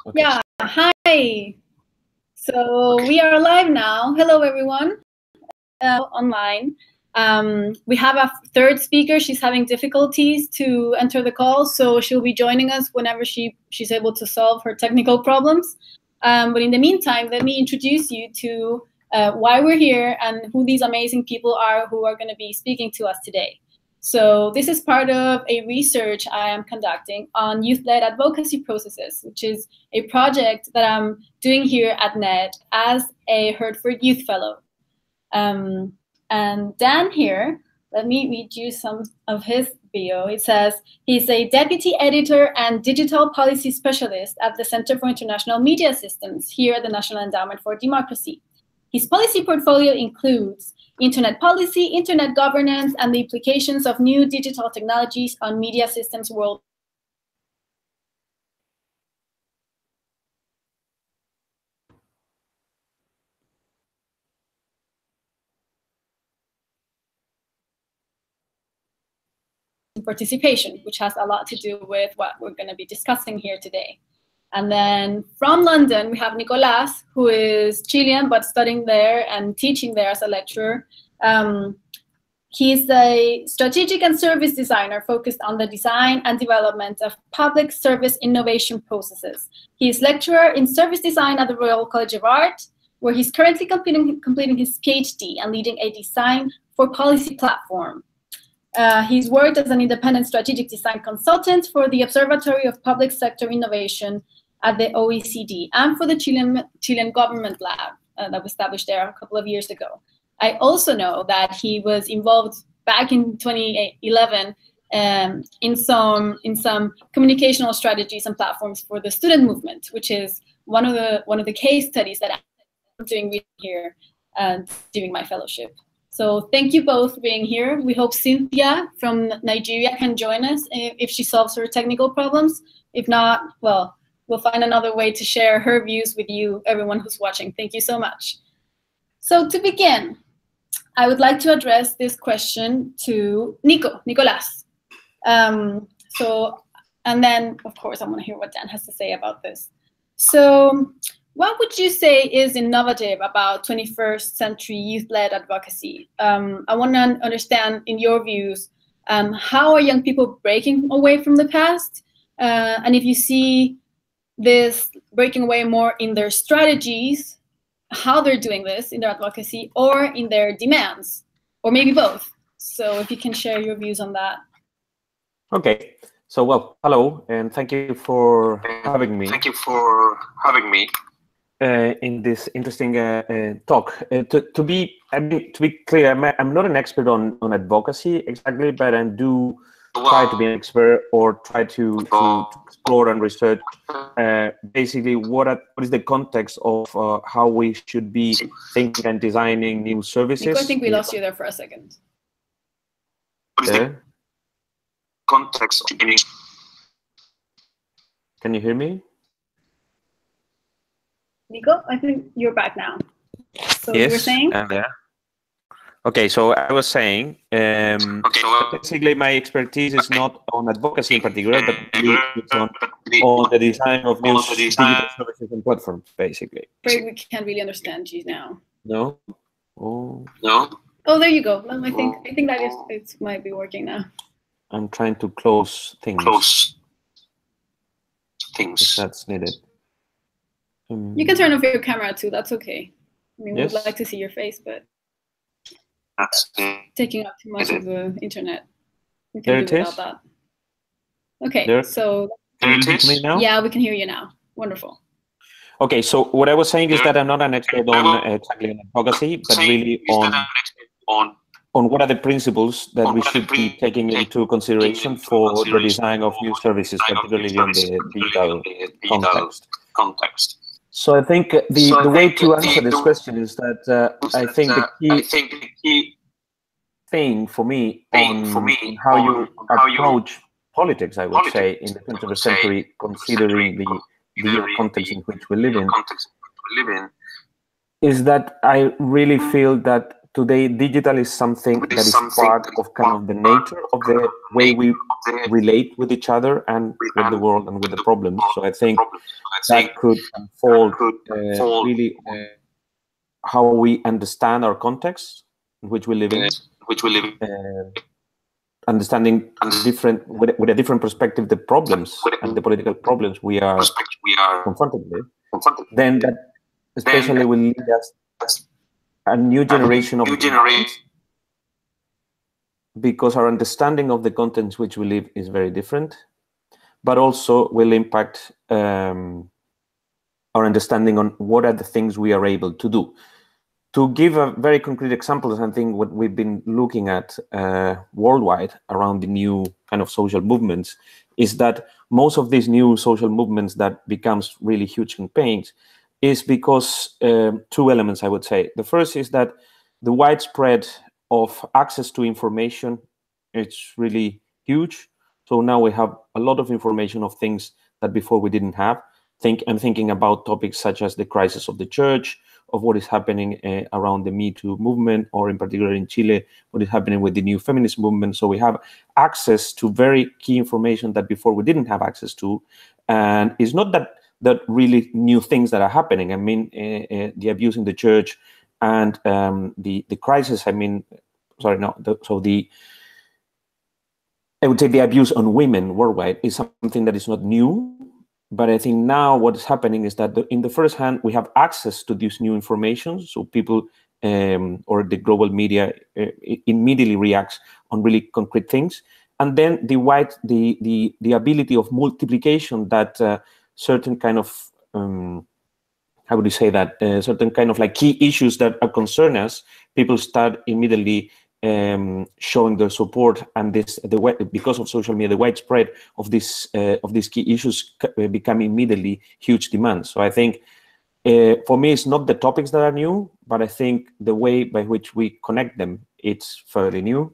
Okay. Yeah, hi. So we are live now. Hello, everyone online. We have a third speaker. She's having difficulties to enter the call, so she'll be joining us whenever she's able to solve her technical problems. But in the meantime, let me introduce you to why we're here and who these amazing people are who are going to be speaking to us today. So this is part of a research I am conducting on youth-led advocacy processes, which is a project that I'm doing here at NET as a Hertford Youth Fellow. And Dan here, let me read you some of his bio. It says, he's a deputy editor and digital policy specialist at the Center for International Media Systems here at the National Endowment for Democracy. His policy portfolio includes internet policy, internet governance, and the implications of new digital technologies on media systems worldwide. Participation, which has a lot to do with what we're going to be discussing here today. And then from London, we have Nicolas, who is Chilean, but studying there and teaching there as a lecturer. He's a strategic and service designer focused on the design and development of public service innovation processes. He is lecturer in service design at the Royal College of Art, where he's currently completing his PhD and leading a design for policy platform. He's worked as an independent strategic design consultant for the Observatory of Public Sector Innovation at the OECD and for the Chilean Government Lab that was established there a couple of years ago. I also know that he was involved back in 2011 in some communicational strategies and platforms for the student movement, which is one of the case studies that I'm doing here during my fellowship. So thank you both for being here. We hope Cynthia from Nigeria can join us if she solves her technical problems. If not, well, we'll find another way to share her views with you, everyone who's watching. Thank you so much. So to begin, I would like to address this question to Nicolas. And then, of course, I want to hear what Dan has to say about this. So what would you say is innovative about 21st century youth-led advocacy? I want to understand, in your views, how are young people breaking away from the past? And if you see this breaking away more in their strategies, how they're doing this in their advocacy, or in their demands, or maybe both. So if you can share your views on that. Okay. So, well, hello, and thank you for having me. In this interesting talk. To be clear, I'm not an expert on advocacy exactly, but I do try to be an expert or try to explore and research basically what is the context of how we should be thinking and designing new services. Nico, I think we lost you there for a second. Context of any. Can you hear me? Nico, I think you're back now. So yes, you were saying? Yeah. Okay, so I was saying, basically my expertise is not on advocacy in particular, but it's on the design of new digital services and platforms, basically. We can't really understand you now. No? Oh. No? Oh, there you go. I think that it might be working now. I'm trying to close things. If that's needed. You can turn off your camera too, that's okay. I mean, yes. We'd like to see your face, but that's taking up too much of the internet. We can do without that. Okay, so can you hear me now? Yeah, we can hear you now. Wonderful. Okay, so what I was saying is that I'm not an expert on exactly on advocacy, but really on what are the principles that we should be taking into consideration for the design of new services, particularly in the digital context. So I think the way to answer this question is that I think the key thing for me on how you approach politics, I would say, in the 21st century, considering the context in which we live in, is that I really feel that today digital is something that is part of kind of the nature of the way we relate with each other and with the world and with the problems. So I think that could unfold really how we understand our context in which we live in, understanding different with a different perspective the problems and the political problems we are confronted with. Then that especially will lead us a new generation of demands, because our understanding of the contents which we live is very different, but also will impact our understanding on what are the things we are able to do. To give a very concrete example, I think what we've been looking at worldwide around the new kind of social movements is that most of these new social movements that becomes really huge campaigns is because two elements, I would say. The first is that the widespread of access to information, it's really huge. So now we have a lot of information of things that before we didn't have. I'm thinking about topics such as the crisis of the church, of what is happening around the Me Too movement, or in particular in Chile, what is happening with the new feminist movement. So we have access to very key information that before we didn't have access to. And it's not that really new things that are happening. I mean, the abuse in the church and the crisis, I mean, sorry, no, I would say the abuse on women worldwide is something that is not new. But I think now what is happening is that in the first hand, we have access to this new information. So people or the global media immediately reacts on really concrete things. And then the ability of multiplication that certain kind of, how would you say that, certain kind of like key issues that are concern us, people start immediately showing their support, and because of social media, the widespread of these key issues become immediately huge demands. So I think for me, it's not the topics that are new, but I think the way by which we connect them, it's fairly new.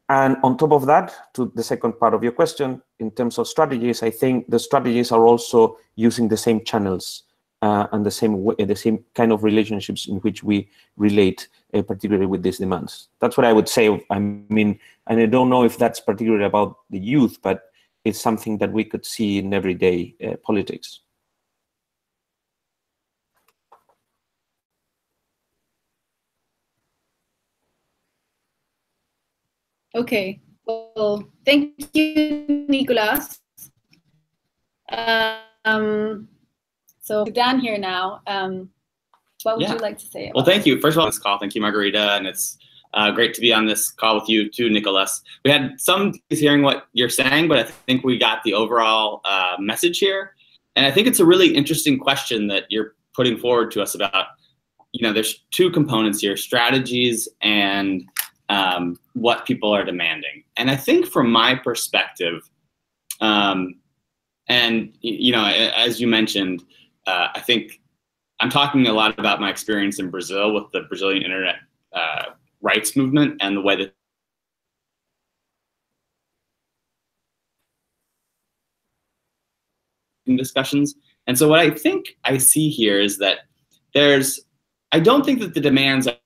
And on top of that, to the second part of your question, in terms of strategies, I think the strategies are also using the same channels and the same kind of relationships in which we relate, particularly with these demands. That's what I would say. I mean, and I don't know if that's particularly about the youth, but it's something that we could see in everyday politics. Okay, well, thank you, Nicolas. So Dan here now. What would you like to say? Well, thank you. First of all, this call. Thank you, Margarita, and it's great to be on this call with you too, Nicolas. We had some hearing what you're saying, but I think we got the overall message here. And I think it's a really interesting question that you're putting forward to us about, there's two components here, strategies and what people are demanding. And I think from my perspective, and, as you mentioned, I think I'm talking a lot about my experience in Brazil with the Brazilian internet rights movement and the way that discussions. And so what I think I see here is that I don't think that the demands are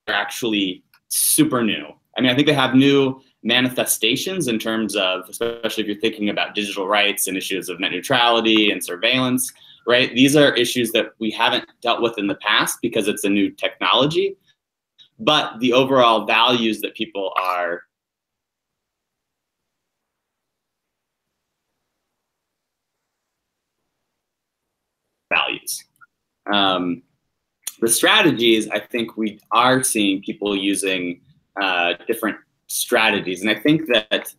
actually super new. I mean, I think they have new manifestations in terms of, especially if you're thinking about digital rights and issues of net neutrality and surveillance, right? These are issues that we haven't dealt with in the past because it's a new technology, but the overall values that people are values. The strategies, I think we are seeing people using different strategies. And I think that,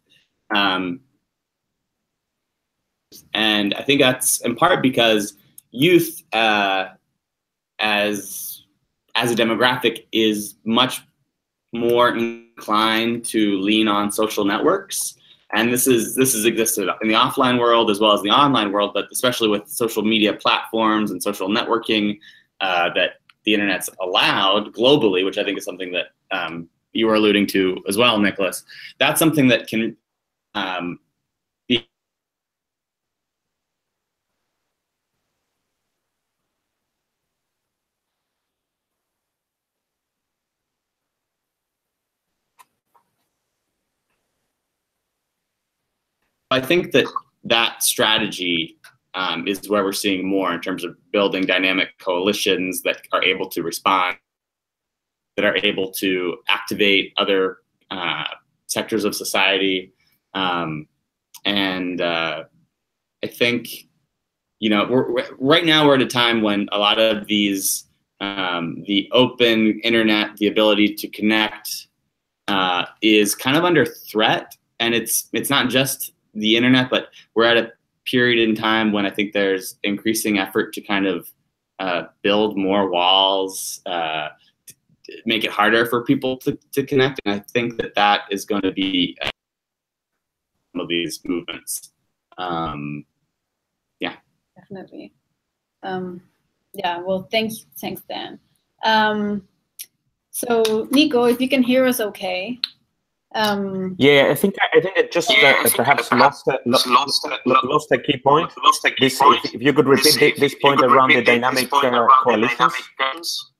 and I think that's in part because youth as a demographic is much more inclined to lean on social networks. And this has existed in the offline world as well as the online world, but especially with social media platforms and social networking that the internet's allowed globally, which I think is something that you were alluding to as well, Nicolas. That's something that can be I think that that strategy is where we're seeing more in terms of building dynamic coalitions that are able to respond, that are able to activate other sectors of society. I think, right now we're at a time when a lot of these, the open internet, the ability to connect is kind of under threat. And it's not just the internet, but we're at a period in time when I think there's increasing effort to kind of build more walls, make it harder for people to connect. And I think that that is going to be some of these movements. Yeah. Definitely. Yeah, well, thanks, Dan. So Nico, if you can hear us okay. Yeah, I think it just perhaps lost a key point. If you could repeat this point around the dynamic coalitions.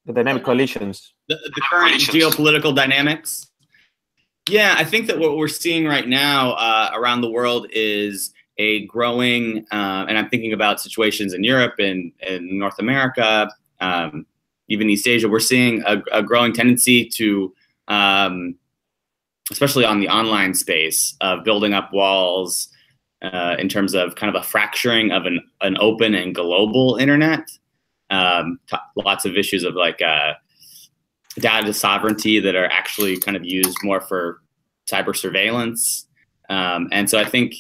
The dynamic coalitions. The current geopolitical dynamics. Yeah, I think that what we're seeing right now around the world is a growing, and I'm thinking about situations in Europe and North America, even East Asia, we're seeing a growing tendency to, especially on the online space, of building up walls in terms of kind of a fracturing of an open and global internet. Lots of issues of like data sovereignty that are actually kind of used more for cyber surveillance. And so I think,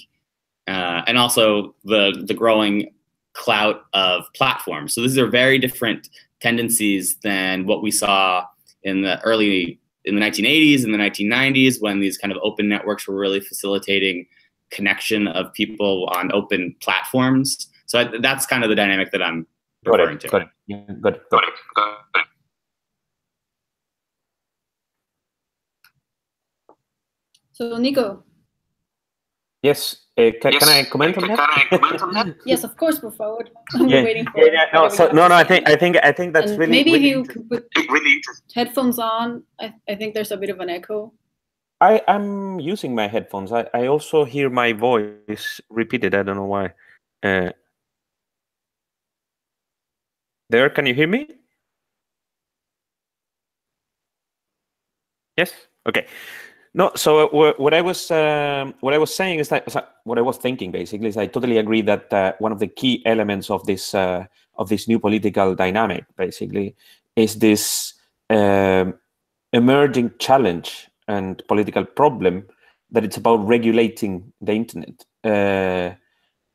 and also the growing clout of platforms. So these are very different tendencies than what we saw in the 1980s and the 1990s, when these kind of open networks were really facilitating connection of people on open platforms. So that's kind of the dynamic that I'm referring to. Got it. Yeah, got it. So Nico. Yes. Can I comment on that? Yes, of course, por favor. We're waiting for I think that's and really maybe really if you could put headphones on, I think there's a bit of an echo. I'm using my headphones. I also hear my voice repeated. I don't know why. There, can you hear me? Yes. Okay. No. So what I was saying is that what I was thinking basically is I totally agree that one of the key elements of this new political dynamic basically is this emerging challenge and political problem that it's about regulating the internet.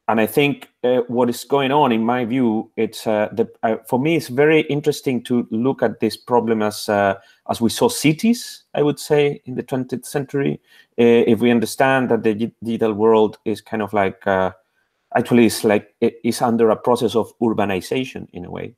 And I think what is going on, in my view, it's for me, it's very interesting to look at this problem as we saw cities, I would say, in the 20th century. If we understand that the digital world is kind of like, actually, it is under a process of urbanization in a way,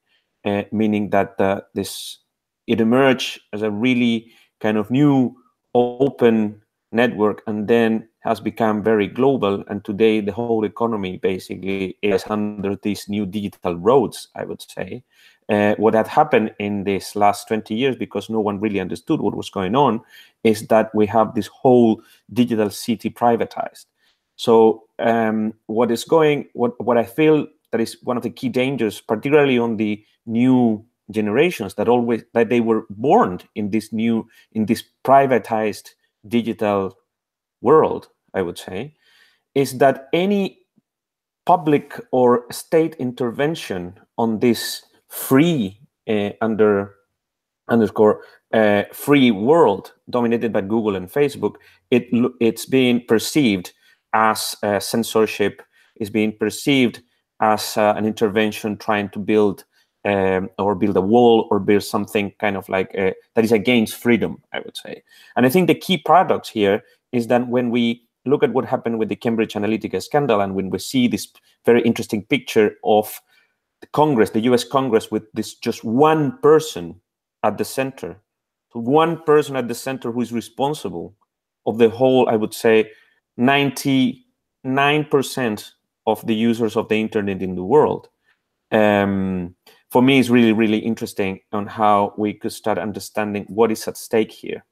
meaning that it emerged as a really kind of new open network, and then has become very global. And today the whole economy basically is under these new digital roads, I would say. What had happened in this last 20 years, because no one really understood what was going on, is that we have this whole digital city privatized. So what I feel that is one of the key dangers, particularly on the new generations that they were born in this privatized digital world, I would say, is that any public or state intervention on this free free world dominated by Google and Facebook, it's being perceived as censorship, is being perceived as an intervention trying to build or build a wall or build something kind of like that is against freedom, I would say. And I think the key paradox here is that when we look at what happened with the Cambridge Analytica scandal, and when we see this very interesting picture of the Congress, the US Congress, with this just one person at the center, so one person at the center who is responsible of the whole, I would say, 99% of the users of the internet in the world. For me, it's really, really interesting on how we could start understanding what is at stake here.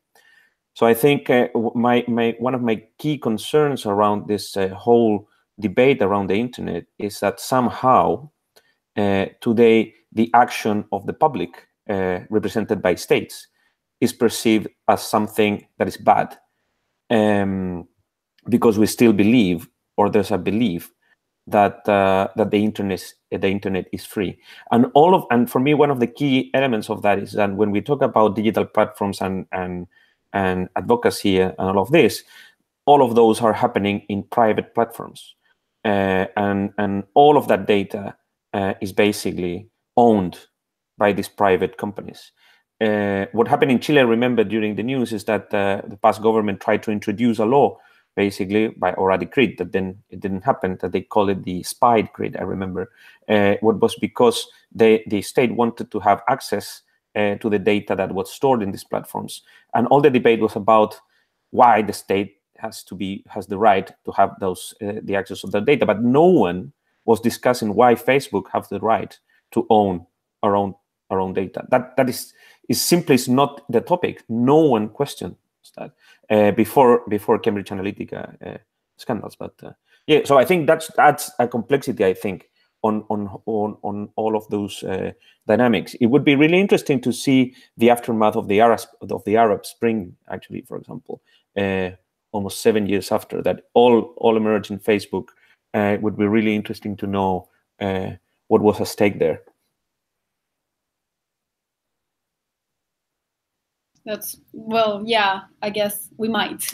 So I think one of my key concerns around this whole debate around the internet is that somehow today the action of the public represented by states is perceived as something that is bad, because we still believe, or there's a belief, that that the internet is free, and for me, one of the key elements of that is that when we talk about digital platforms and advocacy and all of this, all of those are happening in private platforms, and all of that data is basically owned by these private companies. What happened in Chile, I remember during the news, is that the past government tried to introduce a law, basically, or a decree, that then it didn't happen, that they call it the spy decree, I remember. What was because the state wanted to have access to the data that was stored in these platforms. And all the debate was about why the state has the right to have the access to the data. But no one was discussing why Facebook has the right to own our own data. That is simply not the topic. No one questioned that before Cambridge Analytica scandals. But yeah, so I think that's a complexity, I think, on all of those dynamics. It would be really interesting to see the aftermath of the Arab Spring, actually, for example, almost 7 years after that all emerged in Facebook. It would be really interesting to know what was at stake there. Well, yeah, I guess we might.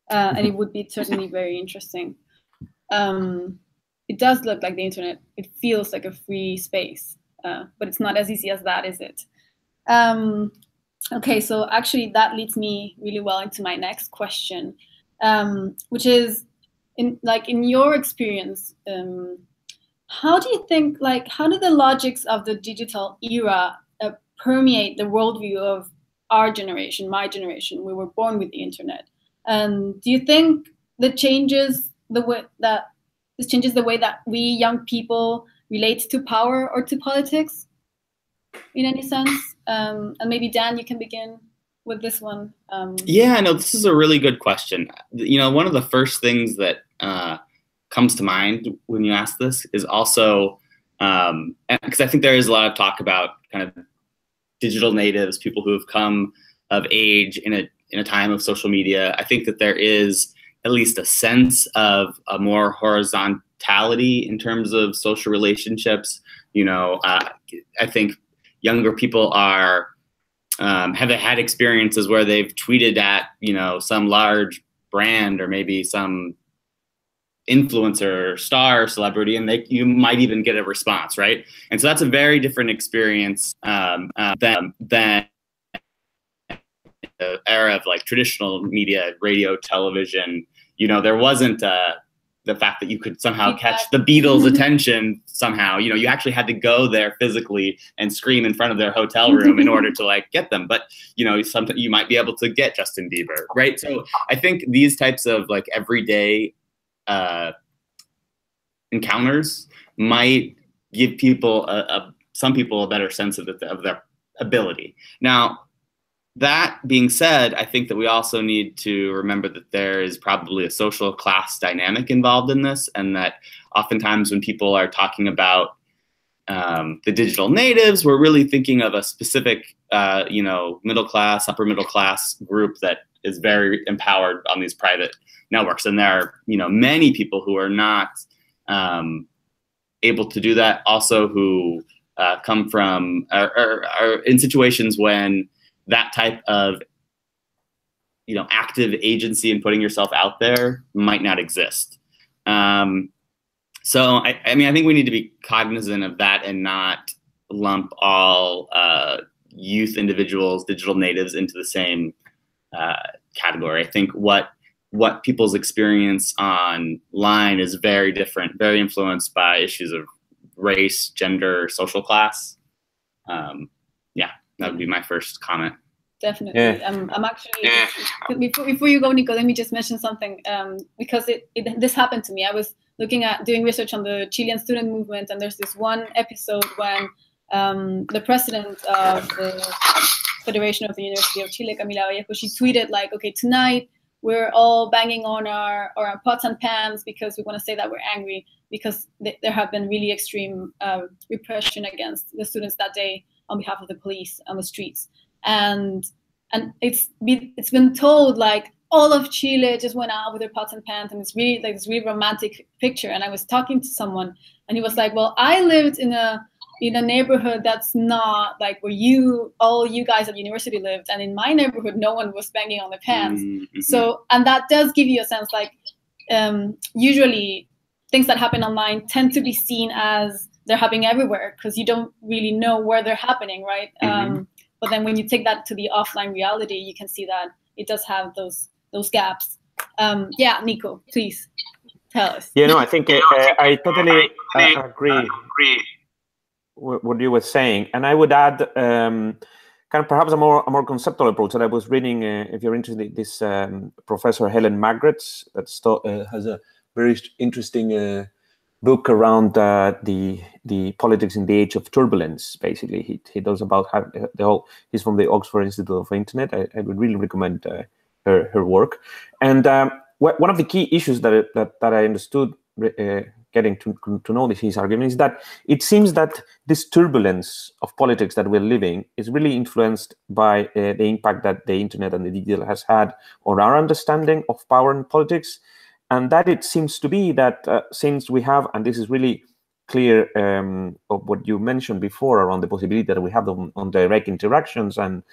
And it would be certainly very interesting. It does look like the internet. It feels like a free space, but it's not as easy as that, is it? Okay, so actually that leads me really well into my next question, which is, in your experience, how do you think, how do the logics of the digital era permeate the worldview of our generation, my generation? We were born with the internet. Do you think that changes the way that we young people relate to power or to politics in any sense? And maybe Dan, you can begin with this one. Yeah, no, this is a really good question. One of the first things that comes to mind when you ask this is also, because I think there is a lot of talk about kind of digital natives, people who have come of age in a time of social media. I think that there is at least a sense of a more horizontality in terms of social relationships. I think younger people have had experiences where they've tweeted at some large brand or maybe some influencer, star, celebrity, and you might even get a response, right? And so that's a very different experience than the era of traditional media, radio, television. There wasn't the fact that you could somehow catch the Beatles' attention somehow. You actually had to go there physically and scream in front of their hotel room in order to get them. But sometimes you might be able to get Justin Bieber, right? So I think these types of everyday encounters might give people some people a better sense of their ability. Now, that being said, I think that we also need to remember that there is probably a social class dynamic involved in this, and that oftentimes when people are talking about the digital natives, we're really thinking of a specific, middle class, upper middle class group that is very empowered on these private networks. And there are, many people who are not able to do that, also who come from are in situations when that type of active agency and putting yourself out there might not exist. So I think we need to be cognizant of that and not lump all youth individuals, digital natives, into the same category. I think what people's experience online is very different, very influenced by issues of race, gender, social class. Yeah, that would be my first comment. Definitely. Yeah. I'm actually, before you go, Nico, let me just mention something, because this happened to me. I was doing research on the Chilean student movement, and there's this one episode when the president of Federation of the University of Chile, Camila Vallejo, she tweeted like, okay, tonight we're all banging on our pots and pans because we want to say that we're angry because there have been really extreme repression against the students that day on behalf of the police on the streets. And it's been told like all of Chile just went out with their pots and pans, and it's really like this really romantic picture. And I was talking to someone, and he was like, "Well, I lived in a neighborhood that's not like where all you guys at university lived, and in my neighborhood, no one was banging on the pans." Mm-hmm. So, and that does give you a sense like usually things that happen online tend to be seen as they're happening everywhere because you don't really know where they're happening, right? Mm-hmm. But then when you take that to the offline reality, you can see that it does have those gaps. Yeah, Nico, please tell us. Yeah, no, I think I totally agree with what you were saying, and I would add kind of perhaps a more conceptual approach that I was reading. If you're interested, this Professor Helen Magretts that has a very interesting book around the politics in the age of turbulence. Basically, he does about how he's from the Oxford Institute of Internet. I would really recommend her work. And one of the key issues that I understood getting to know his argument is that it seems that this turbulence of politics that we're living is really influenced by the impact that the internet and the digital has had on our understanding of power and politics. And that it seems to be that since we have, and this is really clear of what you mentioned before around the possibility that we have on direct interactions and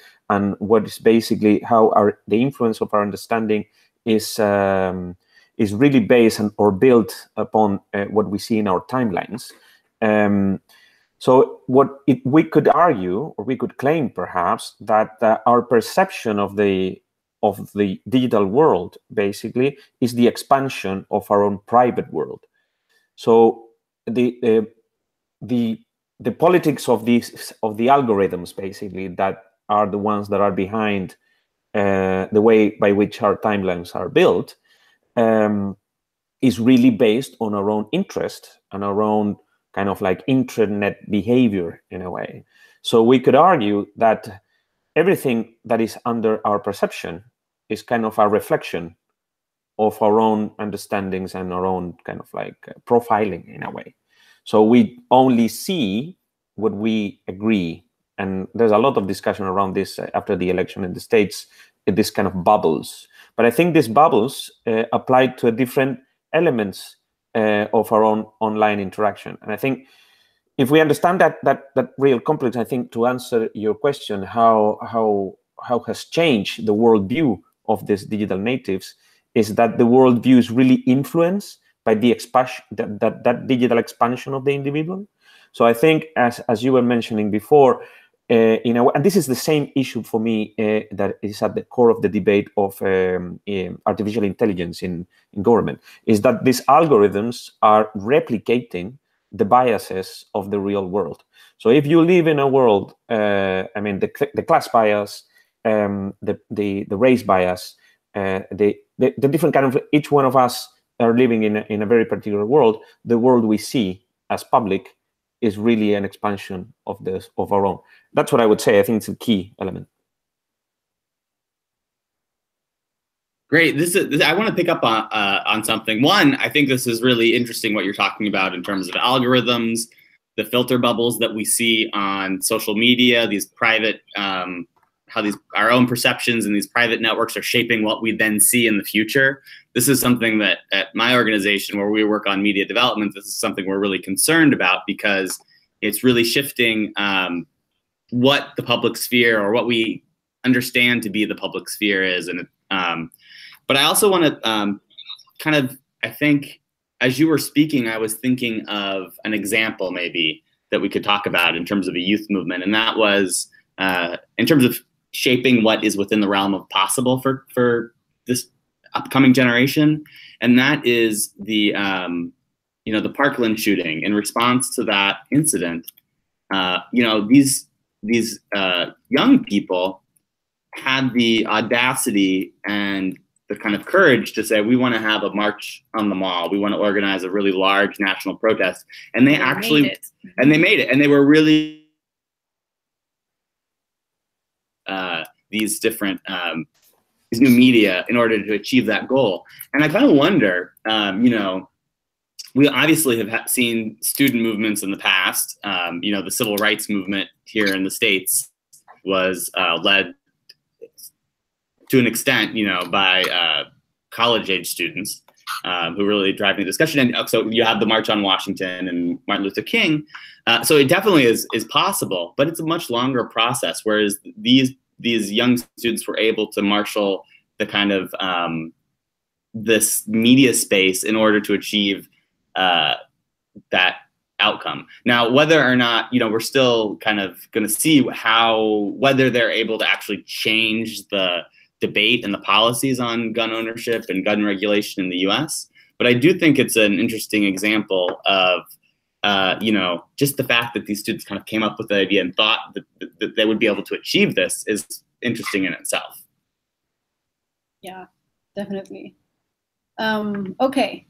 what is basically how the influence of our understanding is really based or built upon what we see in our timelines. So we could argue, or we could claim perhaps, that our perception of the digital world basically is the expansion of our own private world. So the politics of the algorithms basically that are the ones that are behind the way by which our timelines are built is really based on our own interest and our own kind of like internet behavior in a way. So we could argue that everything that is under our perception is kind of a reflection of our own understandings and our own kind of like profiling in a way. So we only see what we agree. And there's a lot of discussion around this after the election in the States, this kind of bubbles. But I think these bubbles apply to different elements of our own online interaction. And I think if we understand that real complex, I think to answer your question, how has changed the worldview of these digital natives is that the worldview is really influenced by the expansion, that digital expansion of the individual. So I think, as you were mentioning before, and this is the same issue for me that is at the core of the debate of artificial intelligence in government, is that these algorithms are replicating the biases of the real world. So if you live in a world, I mean, the class bias, the race bias, the different kind of, each one of us are living in a very particular world. The world we see as public is really an expansion of our own. That's what I would say. I think it's a key element. Great. I want to pick up on something. One, I think this is really interesting what you're talking about in terms of algorithms, the filter bubbles that we see on social media, these private, how our own perceptions and these private networks are shaping what we then see in the future. This is something that at my organization, where we work on media development, this is something we're really concerned about, because it's really shifting what the public sphere, or what we understand to be the public sphere, is. And but I also want to kind of, I think, as you were speaking, I was thinking of an example maybe that we could talk about in terms of a youth movement, and that was in terms of shaping what is within the realm of possible for this upcoming generation, and that is the the Parkland shooting. In response to that incident, these young people had the audacity and the kind of courage to say, we want to have a march on the mall. We want to organize a really large national protest, and they actually made it, and they were really. these different these new media in order to achieve that goal. And I kind of wonder, you know, we obviously have seen student movements in the past. You know, the civil rights movement here in the States was led to an extent, you know, by college-age students who really driving the discussion. And so you have the March on Washington and Martin Luther King. So it definitely is possible, but it's a much longer process. Whereas these young students were able to marshal the kind of this media space in order to achieve that outcome. Now, whether or not, you know, we're still kind of going to see whether they're able to actually change the debate and the policies on gun ownership and gun regulation in the US. But I do think it's an interesting example of, you know, just the fact that these students kind of came up with the idea and thought that they would be able to achieve this is interesting in itself. Yeah, definitely. Okay.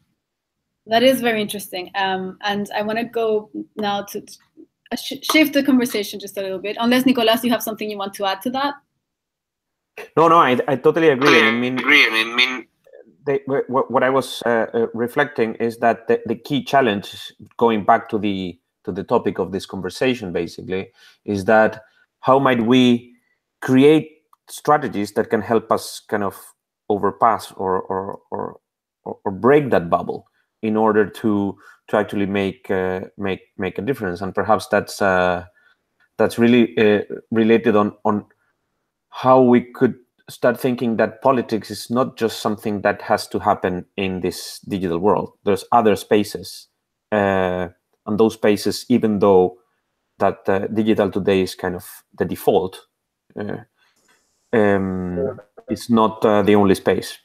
That is very interesting. And I want to go now to shift the conversation just a little bit. Unless, Nicolas, you have something you want to add to that? No, I totally agree. I mean, what I was reflecting is that the key challenge, going back to the topic of this conversation, basically, is that how might we create strategies that can help us kind of overpass or break that bubble in order to actually make a difference. And perhaps that's really related on how we could start thinking that politics is not just something that has to happen in this digital world. There's other spaces, and those spaces, even though that digital today is kind of the default, it's not the only space.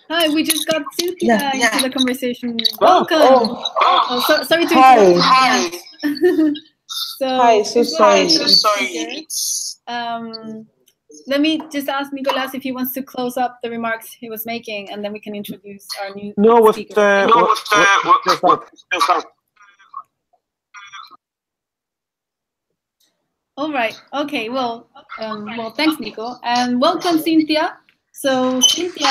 Hi, we just got Cynthia into the conversation. Welcome. Sorry to interrupt. Hi. Hi, so sorry. Let me just ask Nicolas if he wants to close up the remarks he was making, and then we can introduce our new speaker. All right. Okay. Well, thanks, Nico, and welcome, Cynthia. So Cynthia,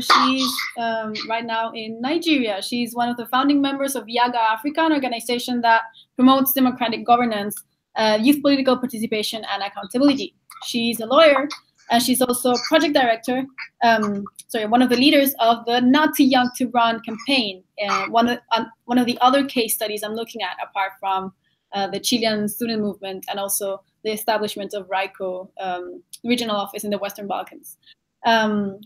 she's right now in Nigeria. She's one of the founding members of Yaga Africa, an organization that promotes democratic governance, youth political participation, and accountability. She's a lawyer, and she's also a project director, one of the leaders of the Not Too Young to Run campaign. One of the other case studies I'm looking at, apart from the Chilean student movement and also the establishment of RICO regional office in the Western Balkans.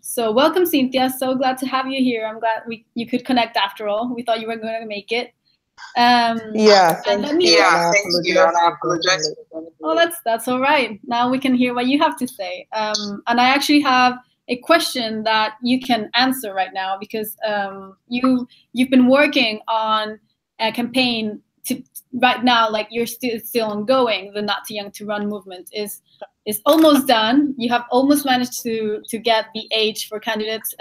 So welcome, Cynthia. So glad to have you here. I'm glad you could connect after all. We thought you were going to make it. Thank you. I apologize. Oh, that's all right. Now we can hear what you have to say. And I actually have a question that you can answer right now, because you've been working on a campaign right now, like you're still ongoing. The Not Too Young to Run movement is almost done. You have almost managed to get the age for candidates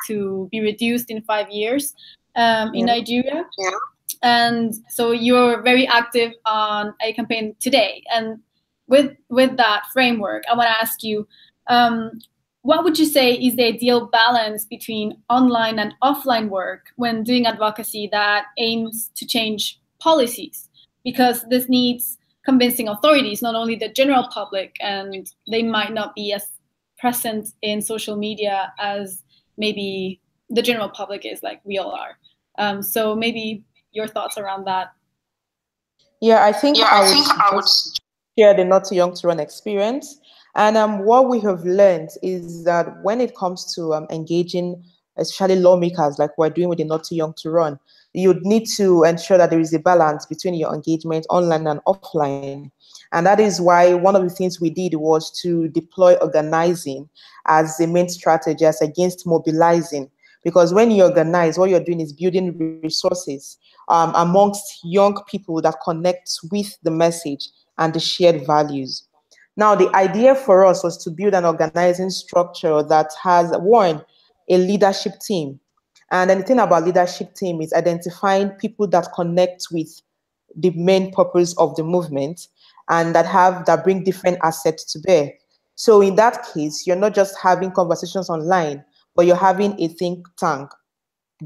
to be reduced in 5 years in Nigeria. Yeah. And so you're very active on a campaign today. And with that framework, I want to ask you, what would you say is the ideal balance between online and offline work when doing advocacy that aims to change policies? Because this needs convincing authorities, not only the general public, and they might not be as present in social media as maybe the general public is, like we all are. So maybe your thoughts around that. Yeah, I think I would share the Not Too Young to Run experience. And what we have learned is that when it comes to engaging, especially lawmakers, like we're doing with the Not Too Young to Run, you'd need to ensure that there is a balance between your engagement online and offline. And that is why one of the things we did was to deploy organizing as the main strategy as against mobilizing. Because when you organize, what you're doing is building resources amongst young people that connect with the message and the shared values. Now, the idea for us was to build an organizing structure that has, one, a leadership team. And then the thing about leadership team is identifying people that connect with the main purpose of the movement, and that bring different assets to bear. So in that case, you're not just having conversations online, but you're having a think tank,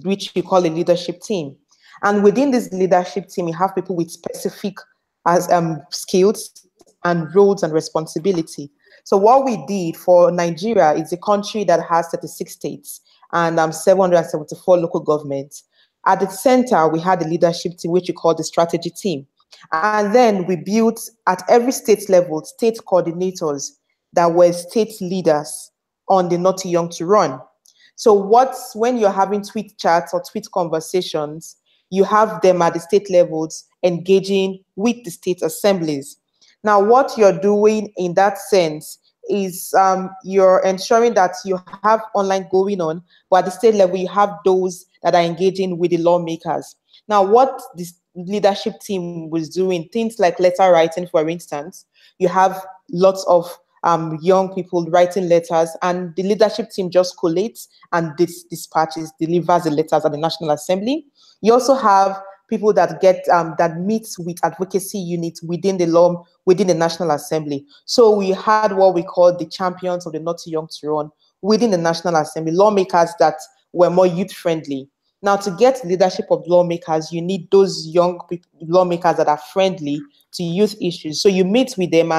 which you call a leadership team. And within this leadership team, you have people with specific skills and roles and responsibility. So what we did for Nigeria is a country that has 36 states and 774 local governments. At the center, we had a leadership team, which we call the strategy team. And then we built at every state level, state coordinators that were state leaders on the Not Too Young to Run. So when you're having tweet chats or tweet conversations, you have them at the state levels engaging with the state assemblies. Now, what you're doing in that sense is you're ensuring that you have online going on, but at the state level, you have those that are engaging with the lawmakers. Now, what this leadership team was doing, things like letter writing, for instance, you have lots of young people writing letters, and the leadership team just collates and dispatches, delivers the letters at the National Assembly. You also have people that that meet with advocacy units within the National Assembly. So we had what we call the champions of the Not Too Young to Run within the National Assembly, lawmakers that were more youth-friendly. Now, to get leadership of lawmakers, you need those young lawmakers that are friendly to youth issues. So you meet with them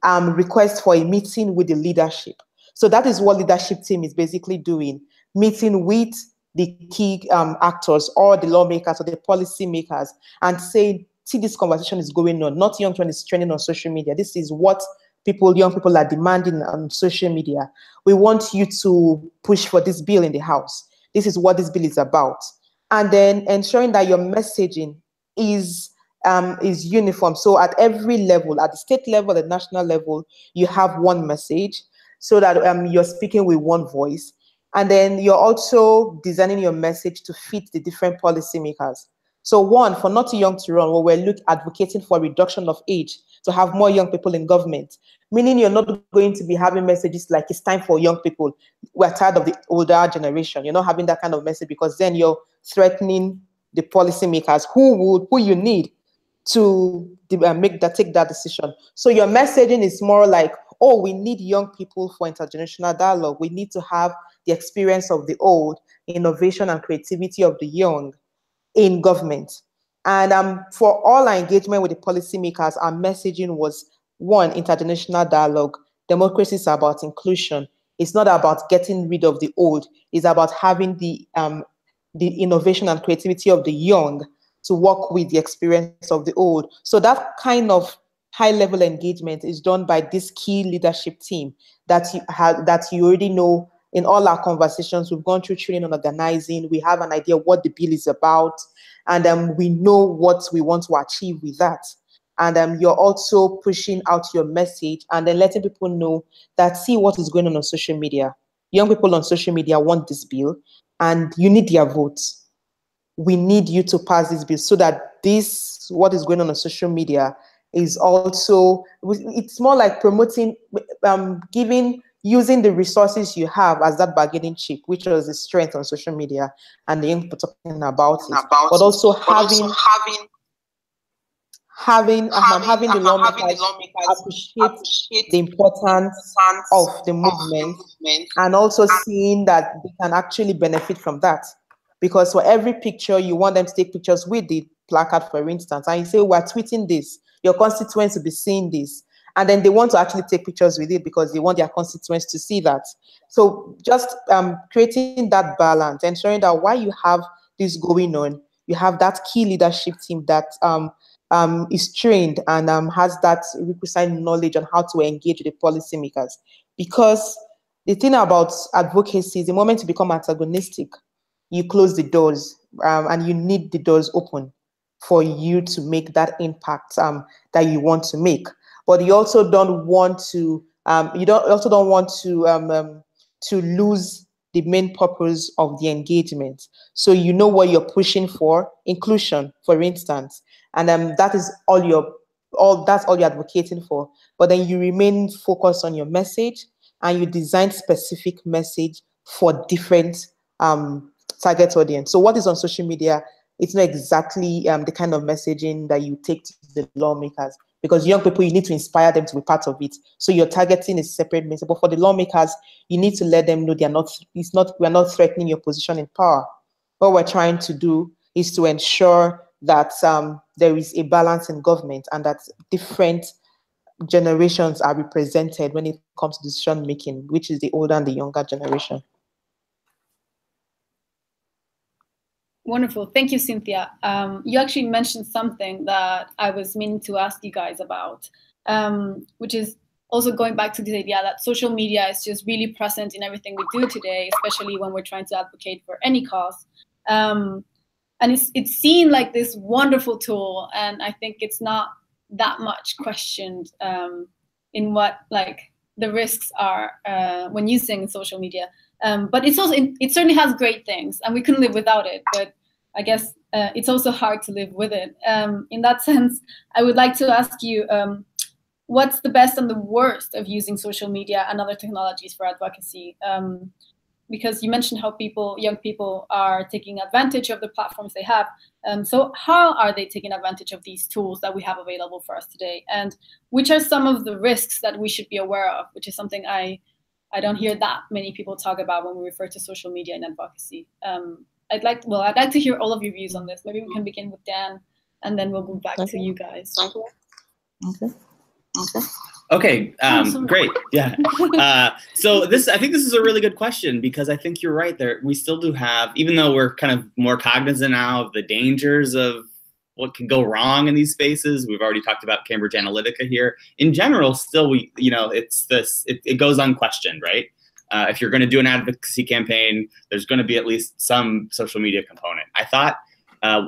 and request for a meeting with the leadership. So that is what leadership team is basically doing, meeting with the key actors or the lawmakers or the policy makers and saying, see, this conversation is going on. Not Young Trend is trending on social media. This is what young people are demanding on social media. We want you to push for this bill in the House. This is what this bill is about. And then ensuring that your messaging is uniform. So at every level, at the state level, the national level, you have one message so that you're speaking with one voice. And then you're also designing your message to fit the different policymakers. So one, for Not Too Young to Run, where we're advocating for reduction of age to have more young people in government, meaning you're not going to be having messages like it's time for young people. We're tired of the older generation. You're not having that kind of message because then you're threatening the policymakers who you need to take that decision. So your messaging is more like, oh, we need young people for intergenerational dialogue. We need to have the experience of the old, innovation and creativity of the young in government. And for all our engagement with the policymakers, our messaging was, one, intergenerational dialogue. Democracy is about inclusion. It's not about getting rid of the old. It's about having the innovation and creativity of the young to work with the experience of the old. So that kind of high-level engagement is done by this key leadership team that you already know. In all our conversations, we've gone through training on organizing. We have an idea what the bill is about, and we know what we want to achieve with that. And you're also pushing out your message and then letting people know that see what is going on social media. Young people on social media want this bill, and you need their votes. We need you to pass this bill so that what is going on social media is also, it's more like promoting, using the resources you have as that bargaining chip, which was the strength on social media and the young people talking about it, but also having the lawmakers appreciate the importance of the movement and also seeing that they can actually benefit from that. Because for every picture, you want them to take pictures with the placard, for instance, and you say, we're tweeting this, your constituents will be seeing this. And then they want to actually take pictures with it because they want their constituents to see that. So just creating that balance, ensuring that while you have this going on, you have that key leadership team that is trained and has that requisite knowledge on how to engage with the policymakers. Because the thing about advocacy is the moment you become antagonistic, you close the doors and you need the doors open for you to make that impact that you want to make. But you also don't want to to lose the main purpose of the engagement. So you know what you're pushing for, inclusion, for instance, and that's all you're advocating for. But then you remain focused on your message and you design specific message for different target audience. So what is on social media it's not exactly the kind of messaging that you take to the lawmakers, because young people, you need to inspire them to be part of it. So you're targeting a separate message. But for the lawmakers, you need to let them know we're not threatening your position in power. What we're trying to do is to ensure that there is a balance in government and that different generations are represented when it comes to decision making, which is the older and the younger generation. Wonderful. Thank you, Cynthia. You actually mentioned something that I was meaning to ask you guys about, which is also going back to this idea that social media is just really present in everything we do today, especially when we're trying to advocate for any cause. And it's seen like this wonderful tool, and I think it's not that much questioned in what like the risks are when using social media. But it's also it certainly has great things, and we couldn't live without it. But I guess it's also hard to live with it. In that sense, I would like to ask you, what's the best and the worst of using social media and other technologies for advocacy? Because you mentioned how young people are taking advantage of the platforms they have. So how are they taking advantage of these tools that we have available for us today? And which are some of the risks that we should be aware of, which is something I don't hear that many people talk about when we refer to social media and advocacy. I'd like to hear all of your views on this. Maybe we can begin with Dan, and then we'll go back to you guys. Okay, great. Yeah. So I think this is a really good question, because I think you're right there. We still do have, even though we're kind of more cognizant now of the dangers of what can go wrong in these spaces. We've already talked about Cambridge Analytica here. In general, still it goes unquestioned, right? If you're going to do an advocacy campaign, there's going to be at least some social media component. I thought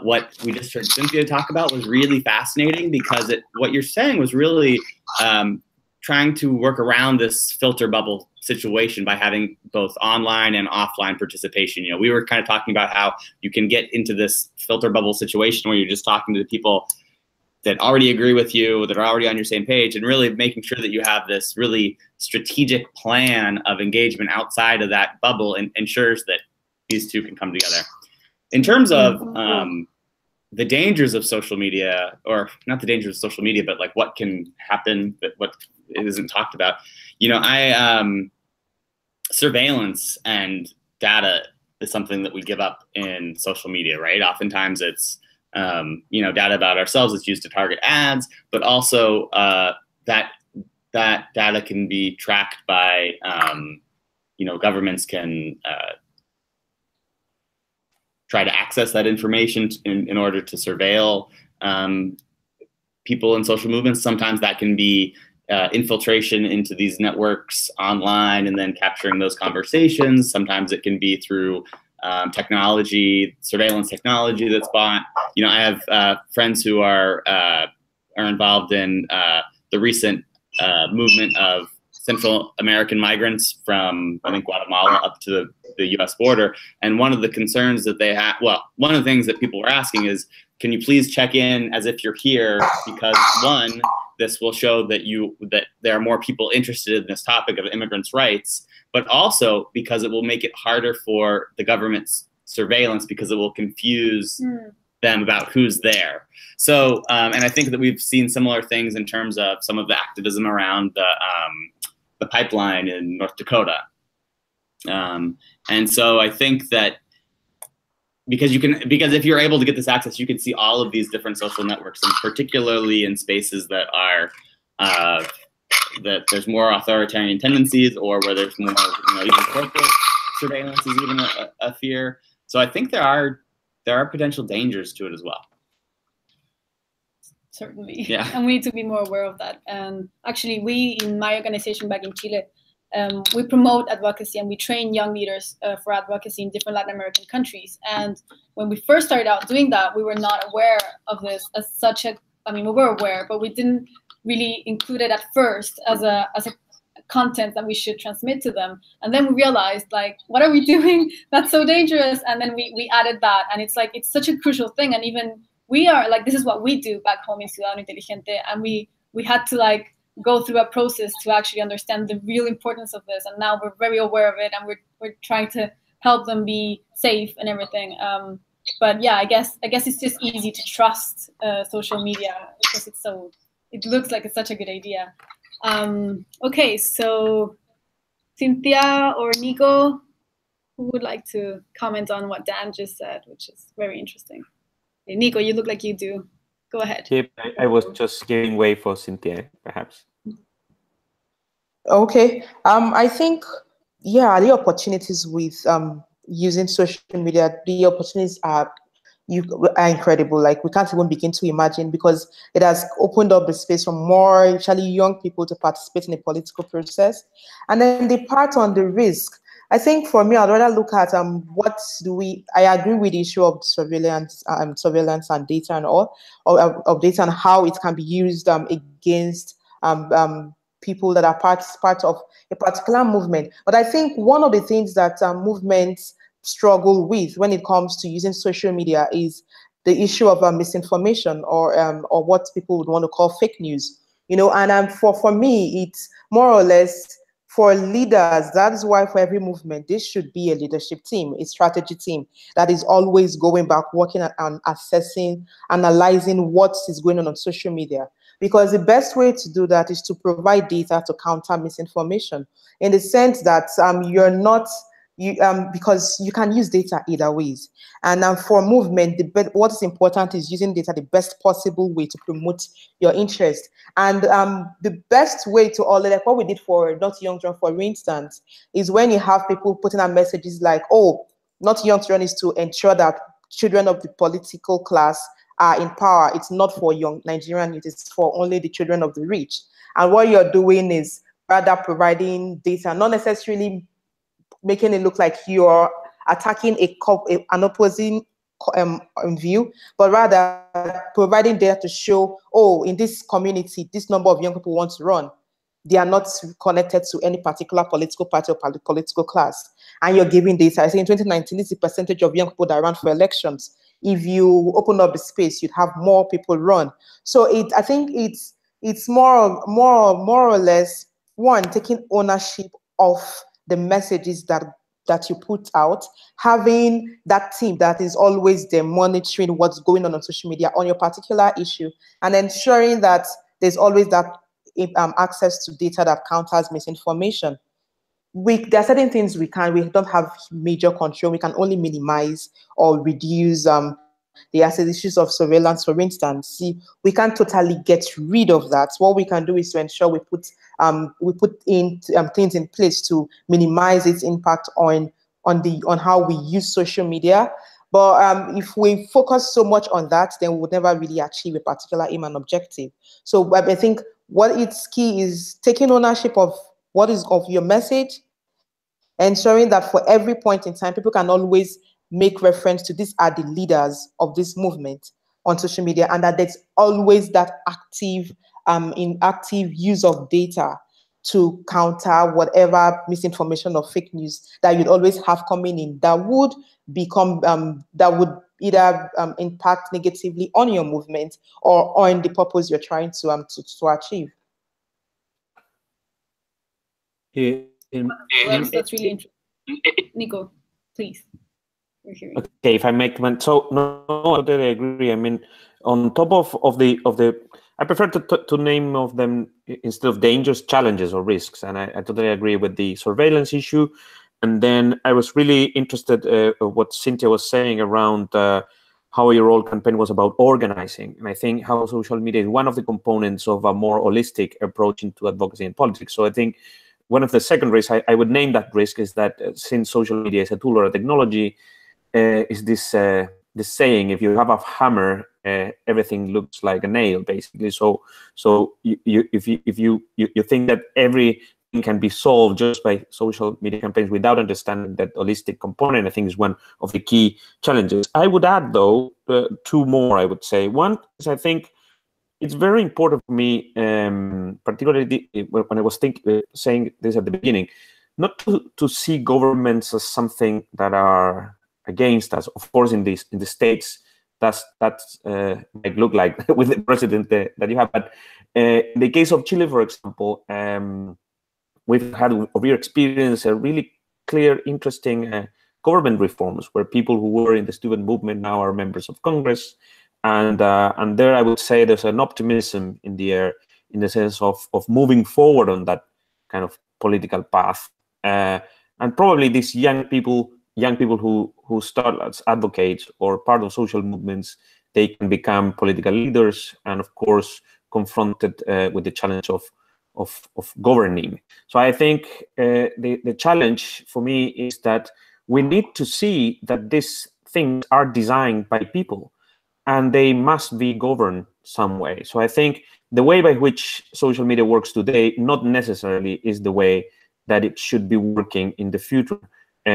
what we just heard Cynthia talk about was really fascinating, because what you're saying was really trying to work around this filter bubble situation by having both online and offline participation. You know, we were kind of talking about how you can get into this filter bubble situation where you're just talking to the people that already agree with you, that are already on your same page, and really making sure that you have this really strategic plan of engagement outside of that bubble, and ensures that these two can come together. In terms of the dangers of social media, or not the dangers of social media, but like what can happen, but what isn't talked about. You know, surveillance and data is something that we give up in social media, right? Oftentimes it's, data about ourselves is used to target ads, but also that data can be tracked by, governments can try to access that information in order to surveil people in social movements. Sometimes that can be infiltration into these networks online and then capturing those conversations. Sometimes it can be through technology, surveillance technology that's bought. You know, I have friends who are involved in the recent movement of Central American migrants from, I think, Guatemala up to the U.S. border. And one of the concerns that they have, one of the things that people were asking is, can you please check in as if you're here? Because one, this will show that there are more people interested in this topic of immigrants' rights, but also because it will make it harder for the government's surveillance, because it will confuse them about who's there. So, and I think that we've seen similar things in terms of some of the activism around the pipeline in North Dakota. And so I think that because if you're able to get this access, you can see all of these different social networks, and particularly in spaces that are that there's more authoritarian tendencies, or where there's more, even corporate surveillance is even a fear. So I think there are potential dangers to it as well. Certainly. Yeah. And we need to be more aware of that. And actually, we in my organization back in Chile, we promote advocacy and we train young leaders for advocacy in different Latin American countries. And when we first started out doing that, we were not aware of this as such a, we were aware, but we didn't really include it at first as a content that we should transmit to them. And then we realized, like, what are we doing? That's so dangerous. And then we added that. And it's like, it's such a crucial thing. And even we are like, this is what we do back home in Ciudadano Inteligente. And we had to like go through a process to actually understand the real importance of this. And now we're very aware of it, and we're trying to help them be safe and everything. But yeah, I guess it's just easy to trust social media because it looks like it's such a good idea. Okay, so Cynthia or Nico, who would like to comment on what Dan just said, which is very interesting? Hey, Nico, you look like you do. Go ahead. Yep, I was just giving way for Cynthia, perhaps. Okay. I think, yeah, the opportunities with using social media, the opportunities are incredible. Like, we can't even begin to imagine, because it has opened up the space for more actually young people to participate in the political process. And then the part on the risk, I think for me, I'd rather look at I agree with the issue of surveillance and data and all, of data and how it can be used against people that are part of a particular movement. But I think one of the things that movements struggle with when it comes to using social media is the issue of misinformation, or what people would want to call fake news. And for me, it's more or less, for leaders, that is why for every movement, this should be a leadership team, a strategy team that is always going back, working on assessing, analyzing what is going on social media. Because the best way to do that is to provide data to counter misinformation, in the sense that because you can use data either ways. And for movement, what is important is using data the best possible way to promote your interest. And the best way to all, like what we did for Not Young to Run, for instance, is when you have people putting out messages like, oh, Not Young to Run is to ensure that children of the political class are in power. It's not for young Nigerian, it is for only the children of the rich. And what you're doing is rather providing data, not necessarily making it look like you're attacking an opposing view, but rather providing data to show, oh, in this community, this number of young people want to run. They are not connected to any particular political party or political class. And you're giving data. I say in 2019, this is the percentage of young people that ran for elections. If you open up the space, you'd have more people run. So I think it's more or less, one, taking ownership of the messages that you put out, having that team that is always there monitoring what's going on social media on your particular issue, and ensuring that there's always that access to data that counters misinformation. There are certain things we don't have major control. We can only minimize or reduce the issues of surveillance, for instance. See, we can't totally get rid of that. What we can do is to ensure we put in things in place to minimize its impact on how we use social media. But if we focus so much on that, then we would never really achieve a particular aim and objective. So I think what it's key is taking ownership of what is of your message, ensuring that for every point in time, people can always make reference to these are the leaders of this movement on social media, and that there's always that active use of data to counter whatever misinformation or fake news that you'd always have coming in that would either impact negatively on your movement or on the purpose you're trying to achieve. That's really interesting. Nico, please. Okay, if I make comment. So no, I totally agree. I mean, on top of the, I prefer to name of them instead of dangers, challenges or risks. And I totally agree with the surveillance issue. And then I was really interested what Cynthia was saying around how your role campaign was about organizing. And I think how social media is one of the components of a more holistic approach into advocacy and politics. So I think one of the second risks I would name that risk is that since social media is a tool or a technology, is this saying, if you have a hammer, everything looks like a nail, basically. So if you think that everything can be solved just by social media campaigns without understanding that holistic component, I think is one of the key challenges. I would add, though, two more, I would say. One is, I think it's very important for me, particularly when I was saying this at the beginning, not to see governments as something that are against us. Of course, in the States, that's might look like with the president that you have. But in the case of Chile, for example, we've had, over your experience, a really clear, interesting government reforms, where people who were in the student movement now are members of Congress. And there I would say there's an optimism in the air, in the sense of moving forward on that kind of political path. And probably these young people who start as advocates or part of social movements, they can become political leaders, and of course confronted with the challenge of governing. So I think the challenge for me is that we need to see that these things are designed by people, and they must be governed some way. So I think the way by which social media works today not necessarily is the way that it should be working in the future.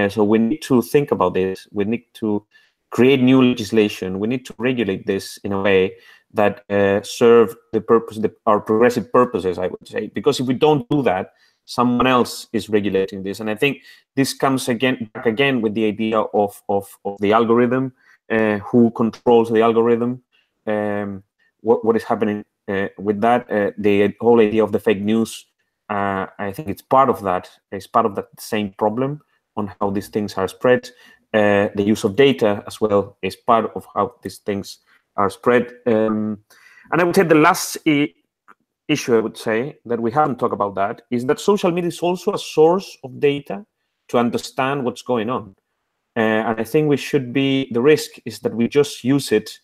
So we need to think about this. We need to create new legislation. We need to regulate this in a way that serve the purpose, our progressive purposes, I would say. Because if we don't do that, someone else is regulating this. And I think this comes back again with the idea of the algorithm, who controls the algorithm, what is happening with that, the whole idea of the fake news. I think it's part of that. It's part of that same problem on how these things are spread. The use of data as well is part of how these things are spread. And I would say the last issue I would say that we haven't talked about that is that social media is also a source of data to understand what's going on. And I think the risk is that we just use it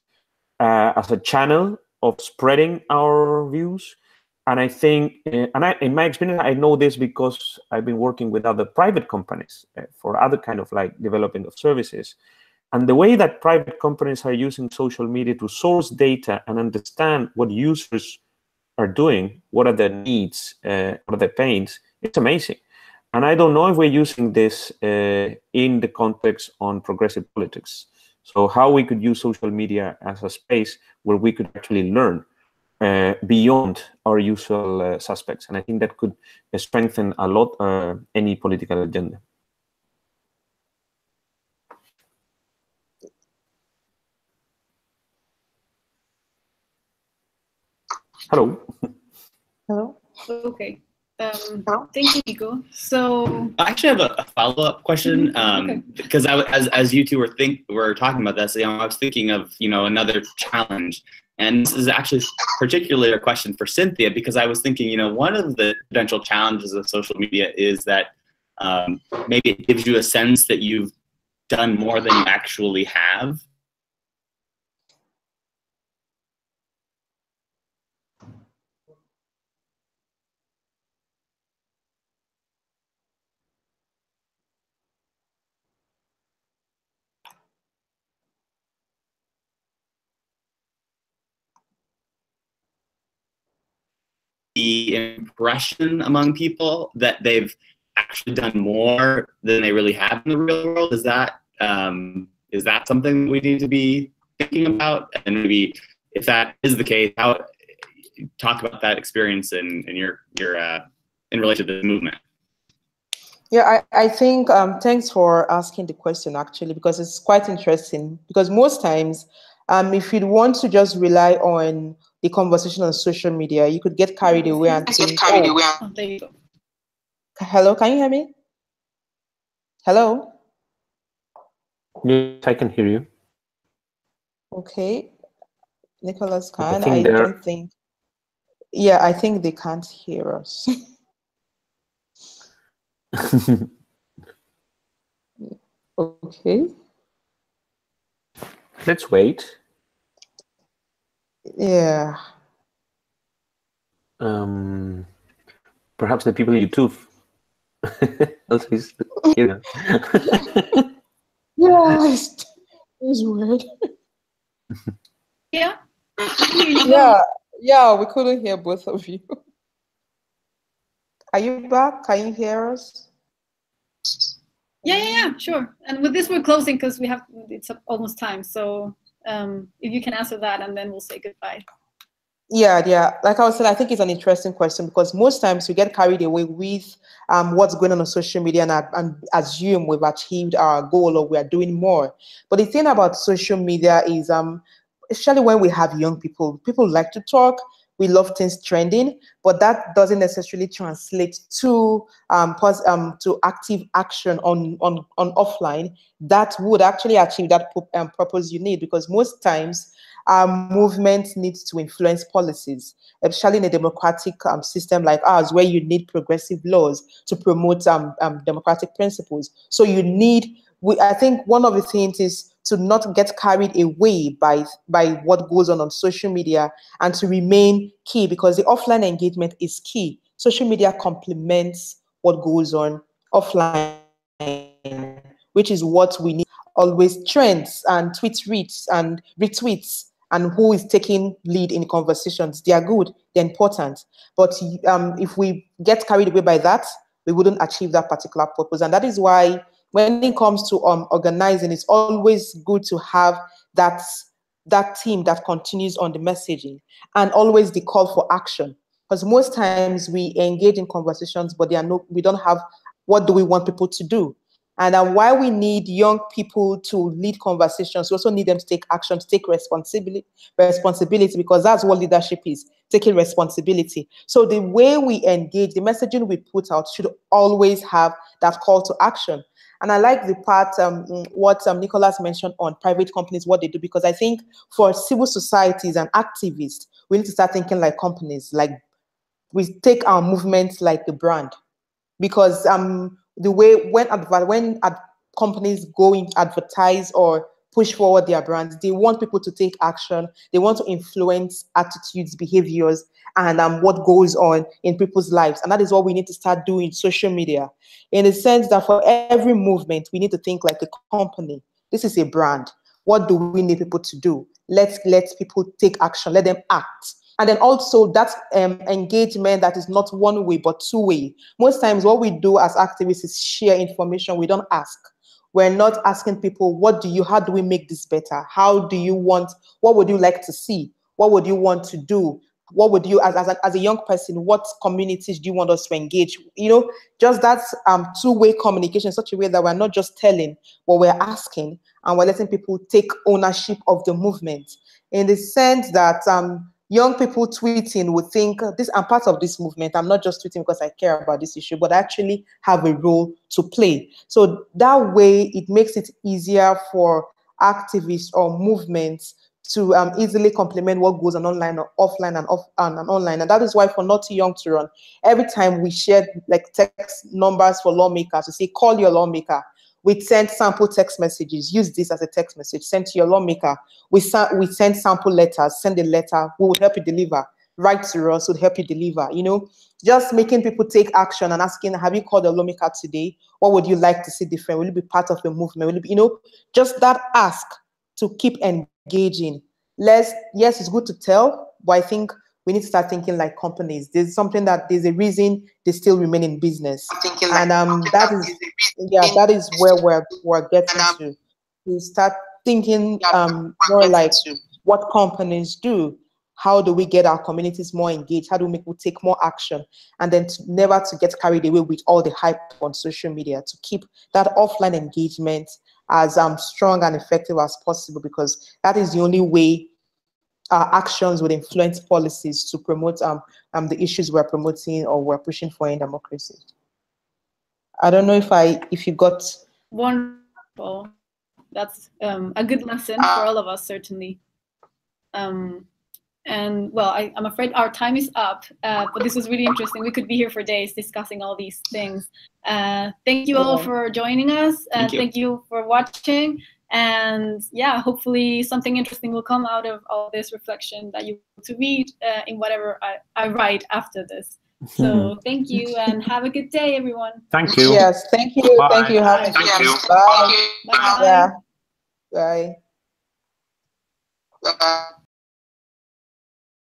as a channel of spreading our views. And I think, in my experience, I know this because I've been working with other private companies for other kind of like developing of services. And the way that private companies are using social media to source data and understand what users are doing, what are their needs, what are their pains, it's amazing. And I don't know if we're using this in the context on progressive politics. So how we could use social media as a space where we could actually learn beyond our usual suspects. And I think that could strengthen a lot any political agenda. Hello. Hello. Okay. Thank you, Nico. So I actually have a follow-up question, okay. because as you two were talking about this, I was thinking of another challenge, and this is actually particularly a question for Cynthia, because I was thinking one of the potential challenges of social media is that maybe it gives you a sense that you've done more than you actually have. The impression among people that they've actually done more than they really have in the real world. Is that something we need to be thinking about? And maybe if that is the case, how talk about that experience in your in relation to the movement. Yeah, I think thanks for asking the question, actually, because it's quite interesting. Because most times, if you want to just rely on the conversation on social media, you could get carried away and think, Oh, there you go. Hello, can you hear me? Hello? Yes, I can hear you. Okay. Nicholas I can. think don't think. Yeah, I think they can't hear us. Okay. Let's wait. Yeah. Perhaps the people on YouTube also is here. Yeah, it's weird. Yeah. Yeah, we couldn't hear both of you. Are you back? Can you hear us? Yeah, sure. And with this, we're closing because it's almost time. So if you can answer that, and then we'll say goodbye. Yeah. Like I was saying, I think it's an interesting question, because most times we get carried away with what's going on social media and assume we've achieved our goal or we are doing more. But the thing about social media is, especially when we have young people like to talk, we love things trending, but that doesn't necessarily translate to active action on offline that would actually achieve that purpose you need. Because most times, movement needs to influence policies, especially in a democratic system like ours, where you need progressive laws to promote democratic principles. So you need, I think one of the things is to not get carried away by what goes on social media, and to remain key, because the offline engagement is key. Social media complements what goes on offline, which is what we need. Always trends and tweet reads and retweets, and who is taking lead in conversations. They are good, they're important. But if we get carried away by that, we wouldn't achieve that particular purpose. And that is why when it comes to organizing, it's always good to have that team that continues on the messaging, and always the call for action. Because most times we engage in conversations, but we don't have what do we want people to do. And why we need young people to lead conversations, we also need them to take action, to take responsibility, because that's what leadership is, taking responsibility. So the way we engage, the messaging we put out should always have that call to action. And I like the part, what Nicholas mentioned on private companies, what they do, because I think for civil societies and activists, we need to start thinking like companies. Like, we take our movement like a brand, because the way when companies go and advertise or push forward their brands, they want people to take action. They want to influence attitudes, behaviors, and what goes on in people's lives. And that is what we need to start doing in social media, in the sense that for every movement, we need to think like a company. This is a brand. What do we need people to do? Let's let people take action. Let them act. And then also that engagement that is not one way, but two way. Most times what we do as activists is share information. We don't ask. We're not asking people, how do we make this better? What would you like to see? What would you want to do? What would you, as a young person, what communities do you want us to engage? Just that two-way communication in such a way that we're not just telling, but we're asking, and we're letting people take ownership of the movement, in the sense that young people tweeting would think, I'm part of this movement. I'm not just tweeting because I care about this issue, but I actually have a role to play. So that way, it makes it easier for activists or movements to easily complement what goes on online or offline and online. And that is why for Not Too Young to Run, every time we share like text numbers for lawmakers, we say, call your lawmaker. We send sample text messages. Use this as a text message. Send to your lawmaker. We send sample letters. Send a letter. We will help you deliver. Write to us. We'll help you deliver. Just making people take action and asking, have you called a lawmaker today? What would you like to see different? Will you be part of the movement? Will you be, just that ask to keep engaging. Yes, it's good to tell, but I think we need to start thinking like companies. There's a reason they still remain in business. And that is where we're getting to start thinking more like what companies do. How do we get our communities more engaged? How do we make people take more action? And then never to get carried away with all the hype on social media, to keep that offline engagement as strong and effective as possible, because that is the only way our actions would influence policies to promote the issues we're promoting or we're pushing for in democracy. I don't know if you got... Wonderful. That's a good lesson for all of us, certainly. And well, I'm afraid our time is up, but this was really interesting. We could be here for days discussing all these things. Thank you all for joining us. Thank you for watching. And yeah, hopefully something interesting will come out of all this reflection that you want to read in whatever I write after this. So thank you, and have a good day, everyone. Thank you. Yes, thank you. Bye. Thank you. Thank you. Bye. Bye. Yeah. Bye.